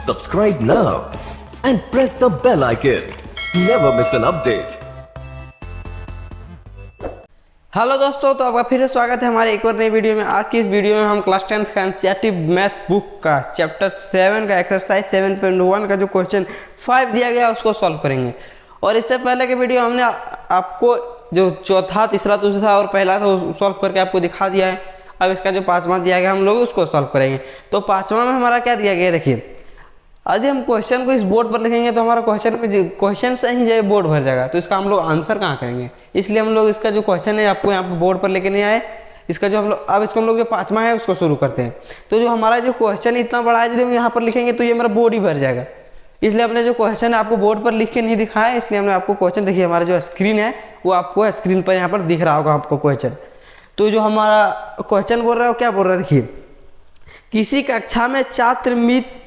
Subscribe now and press the bell icon. Never miss an update. Hello दोस्तों, तो आपका फिर से स्वागत है हमारे एक और नई वीडियो में। आज की इस वीडियो में हम क्लास 10th का एनसीईआरटी मैथ बुक का चैप्टर 7 का एक्सरसाइज 7.1 का जो क्वेश्चन 5 दिया गया उसको सॉल्व करेंगे। और इससे पहले के वीडियो हमने आपको जो चौथा, तीसरा, दूसरा और पहला था वो सॉल्व करके आपको दिखा दिया है। अब इसका जो पांचवा दिया गया हम लोग उसको सॉल्व करेंगे। तो पांचवा में हमारा क्या दिया गया, देखिए यदि हम क्वेश्चन को इस बोर्ड पर लिखेंगे तो हमारा क्वेश्चन से ही जो बोर्ड भर जाएगा, तो इसका हम लोग आंसर कहाँ करेंगे। इसलिए हम लोग इसका जो क्वेश्चन है आपको यहाँ पर बोर्ड पर लेके नहीं आए। इसका जो हम लोग अब इसको हम लोग जो पांचवा है उसको शुरू करते हैं। तो जो हमारा जो क्वेश्चन इतना बड़ा है, यदि हम यहाँ पर लिखेंगे तो ये हमारा बोर्ड ही भर जाएगा। इसलिए हमने जो क्वेश्चन है आपको बोर्ड पर लिख के नहीं दिखाया, इसलिए हमने आपको क्वेश्चन, देखिए हमारा जो स्क्रीन है वो आपको स्क्रीन पर यहाँ पर दिख रहा होगा आपको क्वेश्चन। तो जो हमारा क्वेश्चन बोल रहा है वो क्या बोल रहा है, देखिए किसी कक्षा में छात्र मित्र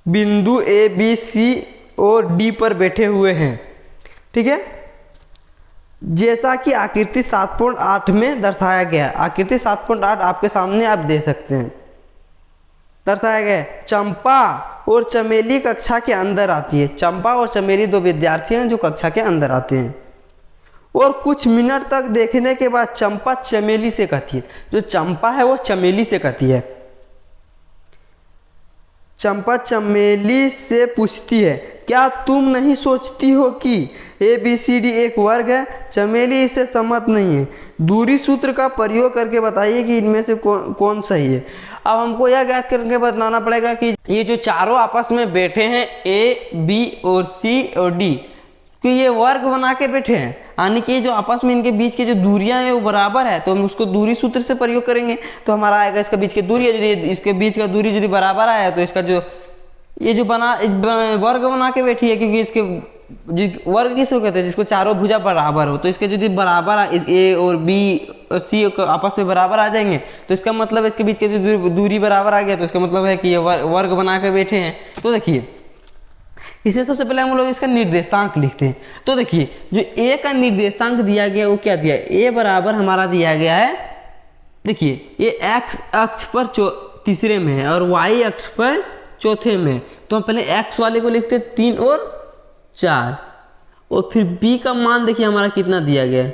बिंदु ए बी सी और डी पर बैठे हुए हैं, ठीक है, जैसा कि आकृति 7.8 में दर्शाया गया। आकृति 7.8 आपके सामने आप दे सकते हैं, दर्शाया गया। चंपा और चमेली कक्षा के अंदर आती है। चंपा और चमेली दो विद्यार्थी हैं जो कक्षा के अंदर आते हैं और कुछ मिनट तक देखने के बाद चंपा चमेली से कहती है, जो चंपा है वो चमेली से कहती है। चंपा चमेली से पूछती है, क्या तुम नहीं सोचती हो कि ए बी सी डी एक वर्ग है। चमेली इससे सहमत नहीं है। दूरी सूत्र का प्रयोग करके बताइए कि इनमें से कौन सही है। अब हमको यह ज्ञात करके बताना पड़ेगा कि ये जो चारों आपस में बैठे हैं ए बी और सी और डी, कि ये वर्ग बना के बैठे हैं, यानी कि जो आपस में इनके बीच की जो दूरियां है वो बराबर है, तो हम उसको दूरी सूत्र से प्रयोग करेंगे। तो हमारा आएगा इसके बीच की दूरी है, यदि इसके बीच का दूरी यदि बराबर आया तो इसका जो ये जो वर्ग बना के बैठी है, क्योंकि इसके वर्ग किसको कहते हैं, जिसको चारों भुजा बराबर हो। तो इसके यदि बराबर ए और बी और सी आपस में बराबर आ जाएंगे तो इसका मतलब इसके बीच की दूरी बराबर आ गया, तो इसका मतलब है कि ये वर्ग बना के बैठे हैं। तो देखिए इसमें सबसे पहले हम लोग इसका निर्देशांक लिखते हैं। तो देखिए जो ए का निर्देशांक दिया गया वो क्या दिया है, ए बराबर हमारा दिया गया है, देखिए ये एक्स अक्ष पर तीसरे में है और वाई अक्ष पर चौथे में। तो हम पहले एक्स वाले को लिखते हैं 3 और 4, और फिर बी का मान देखिए हमारा कितना दिया गया है।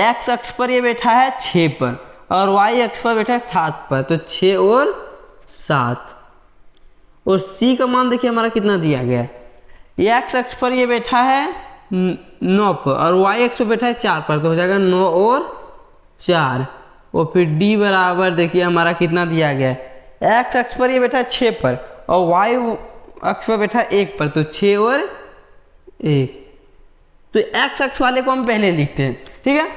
एक्स अक्ष पर ये बैठा है 6 पर और वाई अक्ष पर बैठा है 7 पर, तो 6 और 7। और सी का मान देखिए हमारा कितना दिया गया है। एक्स अक्ष पर ये बैठा है 9 पर और वाई अक्ष पर बैठा है 4 पर, तो हो जाएगा 9 और 4। और फिर डी बराबर देखिए हमारा कितना दिया गया है। एक्स अक्ष पर ये बैठा है 6 पर और वाई अक्ष पर बैठा है 1 पर, तो 6 और 1। तो एक्स अक्ष वाले को हम पहले लिखते हैं, ठीक है।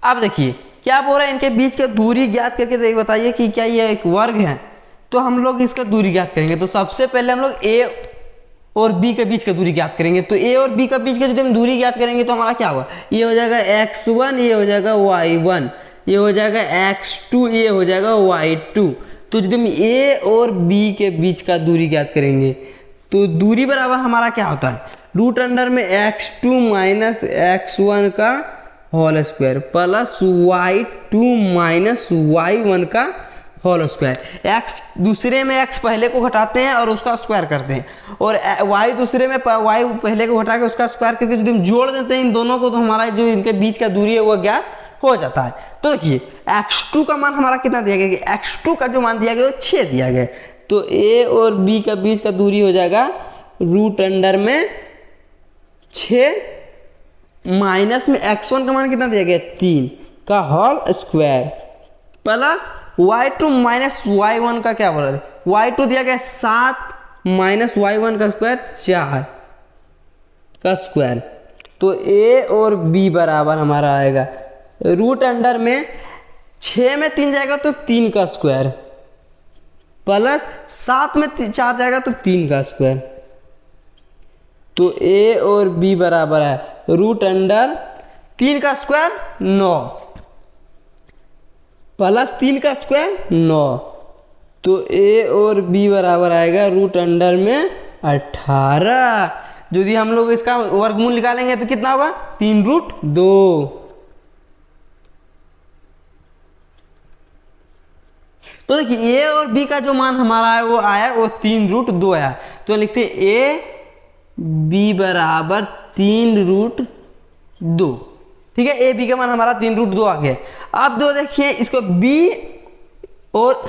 अब देखिए क्या बोल रहा है, इनके बीच की दूरी ज्ञात करके बताइए कि क्या ये एक वर्ग है। तो हम लोग इसका दूरी ज्ञात करेंगे। तो सबसे पहले हम लोग ए और बी के बीच का दूरी ज्ञात करेंगे। तो ए और बी के बीच का जो हम दूरी ज्ञात करेंगे तो हमारा क्या होगा, ये हो जाएगा x1, ये हो जाएगा y1, ये हो जाएगा x2, ये हो जाएगा y2। तो जब हम ए और बी के बीच का दूरी ज्ञात करेंगे तो दूरी बराबर हमारा क्या होता है, रूट अंडर में x2 माइनस x1 का whole square plus y2 minus y1 का होल स्क्वायर। एक्स दूसरे में एक्स पहले को घटाते हैं और उसका स्क्वायर करते हैं, और वाई दूसरे में वाई पहले को घटा के उसका स्क्वायर करके यदि हम जोड़ देते हैं इन दोनों को, तो हमारा जो इनके बीच का दूरी है वो ज्ञात हो जाता है। तो देखिए x2 का मान हमारा कितना दिया गया, x2 का जो मान दिया गया वो 6 दिया गया। तो ए और बी का बीच का दूरी हो जाएगा रूट अंडर में 6 माइनस में x1 का मान कितना दिया गया 3 का whole square plus y2 minus y1 का क्या बोल रहे थे, y2 दिया गया 7 माइनस y1 का स्क्वायर 4 का स्क्वायर। तो a और b बराबर हमारा आएगा रूट अंडर में 6 में 3 जाएगा तो 3 का स्क्वायर प्लस 7 में 4 जाएगा तो 3 का स्क्वायर। तो a और b बराबर है रूट अंडर 3 का स्क्वायर 9 प्लस 3 का स्क्वायर 9। तो a और b बराबर आएगा रूट अंडर में 18। यदि हम लोग इसका वर्गमूल निकालेंगे तो कितना होगा 3√2। तो देखिए ए और बी का जो मान हमारा है वो आया, वो 3√2 आया। तो लिखते ए बी बराबर 3√2। ठीक है, ए बी का मान हमारा 3√2 आ गया। अब दो देखिए इसको बी और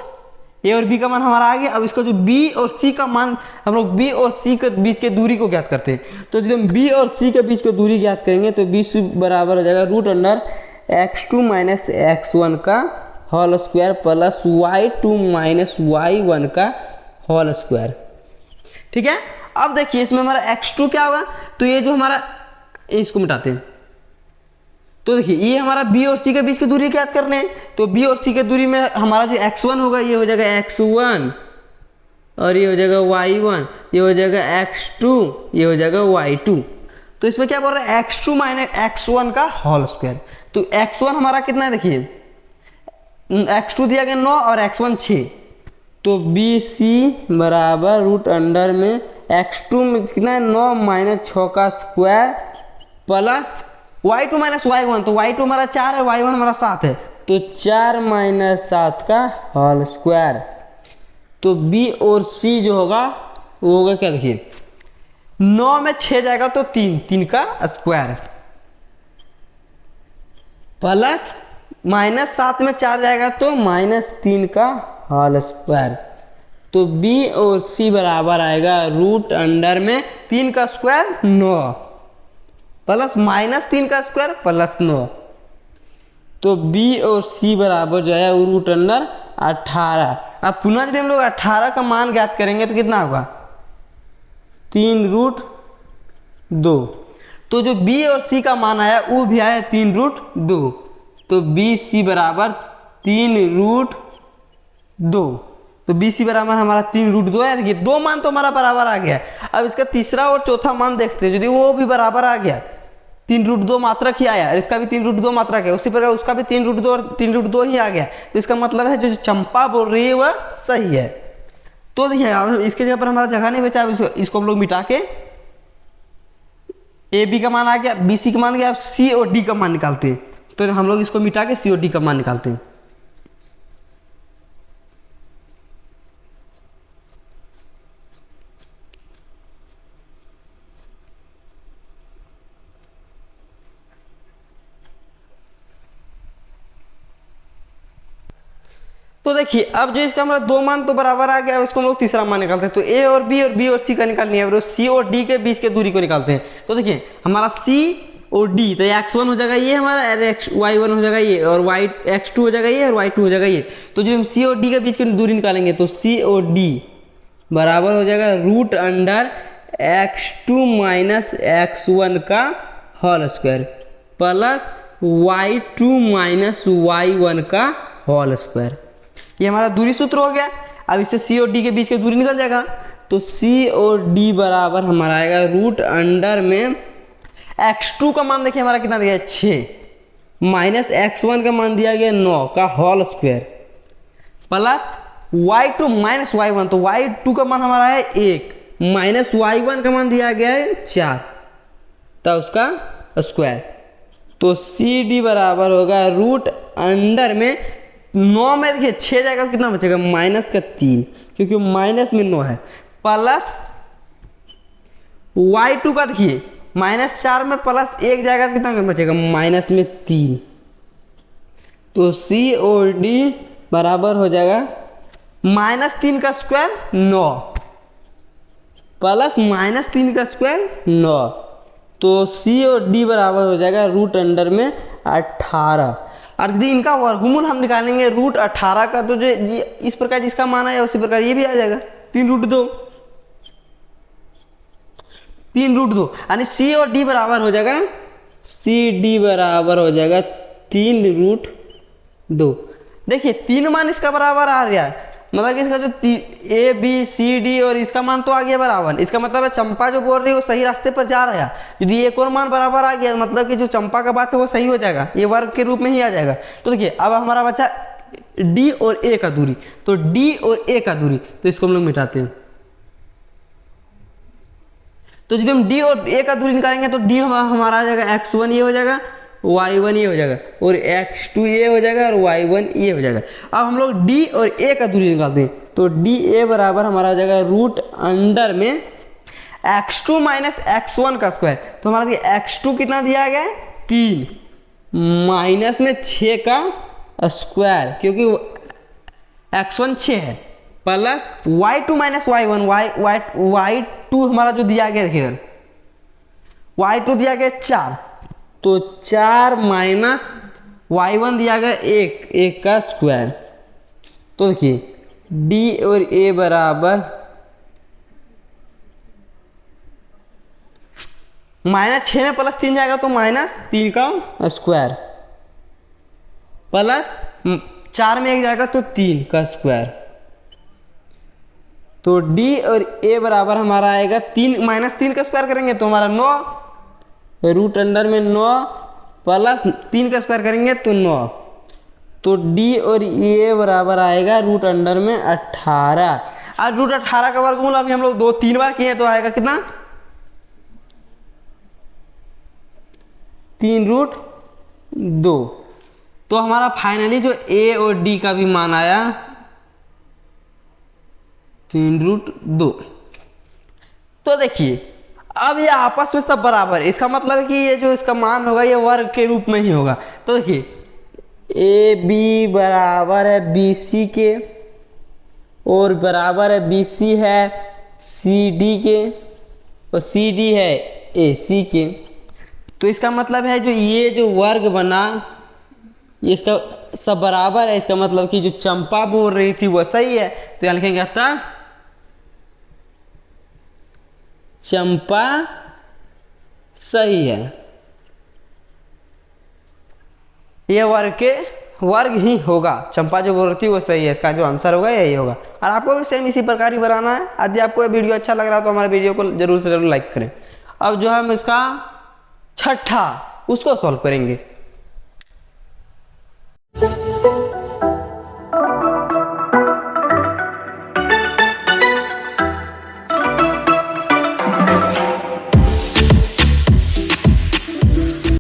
ए और बी का मान हमारा आ गया। अब इसका जो बी और सी का मान, हम लोग बी और सी के बीच के दूरी को ज्ञात करते हैं। तो जब हम बी और सी के बीच की दूरी ज्ञात करेंगे तो बी सी बराबर हो जाएगा √(x2 - x1) का whole square plus y2 - y1 का होल स्क्वायर। ठीक है, अब देखिए इसमें हमारा x2 क्या होगा, तो ये जो हमारा, इसको मिटाते हैं। तो देखिए ये हमारा बी और सी के बीच की दूरी ज्ञात करने हैं। तो बी और सी की दूरी में हमारा जो x1 होगा ये हो जाएगा x1, और ये हो जाएगा y1, ये हो जाएगा x2, ये हो जाएगा y2। तो इसमें क्या बोल रहा है, x2 - x1 का होल स्क्वायर। तो x1 हमारा कितना है, देखिए x2 दिया गया 9 और x1 6। तो बी सी बराबर √अंडर में x2 में कितना है 9 - 6 का स्क्वायर प्लस y2 - y1। तो y2 हमारा 4 है, y1 हमारा 7 है, तो 4 - 7 का होल स्क्वायर। तो b और c जो होगा वो होगा क्या, देखिए 9 में 6 जाएगा तो 3 का स्क्वायर प्लस -7 में 4 जाएगा तो -3 का होल स्क्वायर। तो b और c बराबर आएगा √अंडर में 3 का स्क्वायर 9 प्लस -3 का स्क्वायर प्लस 9। तो b और c बराबर जो है √अंडर 18। अब पुनः यदि हम लोग 18 का मान ज्ञात करेंगे तो कितना होगा, 3√2। तो जो b और c का मान आया वो भी आया 3√2। तो बी सी बराबर 3√2। तो बी सी बराबर हमारा 3√2 है। देखिए दो मान तो हमारा बराबर आ गया। अब इसका तीसरा और चौथा मान देखते हैं, यदि वो भी बराबर आ गया, 3√2 मात्रक ही आया, इसका भी 3√2 मात्रक है, उसी प्रकार उसका भी 3√2 और 3√2 ही आ गया। तो इसका मतलब है जो चंपा बोल रही है वह सही है। तो देखिए अब इसके जगह पर हमारा जगह नहीं बचा, इसको हम लोग मिटा के ए बी का मान आ गया, बी सी का मान गया, अब सी और डी का मान निकालते हैं। तो हम लोग इसको मिटा के सी और डी का मान निकालते हैं। तो देखिए अब जो इसका हमारा दो मान तो बराबर आ गया, उसको हम लोग तीसरा मान निकालते हैं। तो ए और बी और सी का निकालनी है, और सी और डी के बीच के दूरी को निकालते हैं। तो देखिए हमारा सी और डी, तो x1 हो जाएगा ये हमारा, y1 हो जाएगा ये, और x2 हो जाएगा ये, और y2 हो जाएगा ये। तो जो हम c और d के बीच की दूरी निकालेंगे तो c और d बराबर हो जाएगा √अंडर x2 - x1 का whole square plus y2 - y1 का होल स्क्वायर। ये हमारा दूरी सूत्र हो गया। अब इससे c और d के बीच की दूरी निकल जाएगा। तो c और d बराबर हमारा आएगा √अंडर में x2 का मान देखिए हमारा कितना दिया है 6, माइनस x1 का मान दिया गया 9 का whole square plus y2 - y1। तो y2 का मान हमारा है 1 माइनस y1 का मान दिया गया है 4 तो उसका स्क्वायर। तो सी डी बराबर होगा √अंडर में 9 में देखिए 6 जाएगा तो कितना बचेगा -3, क्योंकि माइनस में 9 है, प्लस y2 का देखिए -4 में प्लस 1 जाएगा तो कितना बचेगा -3। तो सी और डी बराबर हो जाएगा -3 का स्क्वायर 9 प्लस -3 का स्क्वायर 9। तो सी और डी बराबर हो जाएगा √अंडर में 18। और यदि इनका वर्गमूल हम निकालेंगे √18 का, तो जो इस प्रकार जिसका मान आया उसी प्रकार ये भी आ जाएगा 3√2 यानी सी और डी बराबर हो जाएगा, सी डी बराबर हो जाएगा 3√2। देखिए 3 मान इसका बराबर आ रहा है, मतलब कि इसका जो ए बी सी डी और इसका मान तो आ गया बराबर। इसका मतलब है चंपा जो बोल रही है वो सही रास्ते पर जा रहा है। यदि एक और मान बराबर आ गया मतलब कि जो चंपा का बात है वो सही हो जाएगा, ये वर्ग के रूप में ही आ जाएगा। तो देखिए अब हमारा बचा डी और ए का दूरी। तो डी और ए का दूरी, तो इसको हम लोग मिटाते हैं। तो जब हम डी और ए का दूरी निकालेंगे तो डी हमारा आ जाएगा x1 ये हो जाएगा, y1 ये हो जाएगा और x2 ये हो जाएगा और y1 ये हो जाएगा। अब हम लोग d और a का दूरी निकालते हैं, तो da बराबर हमारा हो जाएगा रूट अंडर में x2 माइनस x1 का स्क्वायर। तो हमारा देखिए x2 कितना दिया गया है 3 माइनस में 6 का स्क्वायर, क्योंकि x1 6 है, plus y2 minus y1 y2 हमारा जो दिया गया है y2 दिया गया 4, तो 4 माइनस y1 दिया गया 1 का स्क्वायर। तो देखिए d और a बराबर -6 में +3 जाएगा तो -3 का स्क्वायर, प्लस 4 में 1 जाएगा तो 3 का स्क्वायर। तो d और a बराबर हमारा आएगा 3 -3 का स्क्वायर करेंगे तो हमारा 9 रूट अंडर में 9 प्लस 3 का स्क्वायर करेंगे तो 9, तो d और a बराबर आएगा रूट अंडर में 18। आज रूट 18 का वर्गमूल अभी हम लोग 2-3 बार किए तो आएगा कितना 3√2। तो हमारा फाइनली जो a और d का भी मान आया 3√2। तो देखिए अब ये आपस में सब बराबर है, इसका मतलब है कि ये जो इसका मान होगा ये वर्ग के रूप में ही होगा। तो देखिए ए बी बराबर है बी सी के और बराबर है बी सी है सी डी के और सी डी है ए सी के। तो इसका मतलब है जो ये जो वर्ग बना ये इसका सब बराबर है, इसका मतलब कि जो चंपा बोल रही थी वो सही है। तो यहाँ लिखेंगे अतः चंपा सही है, ये वर्ग ही होगा, चंपा जो बोल रही थी वो सही है, इसका जो आंसर होगा यही होगा। और आपको भी सेम इसी प्रकार ही बनाना है। यदि आपको ये वीडियो अच्छा लग रहा है तो हमारे वीडियो को जरूर से जरूर लाइक करें। अब जो हम इसका छठा उसको सॉल्व करेंगे।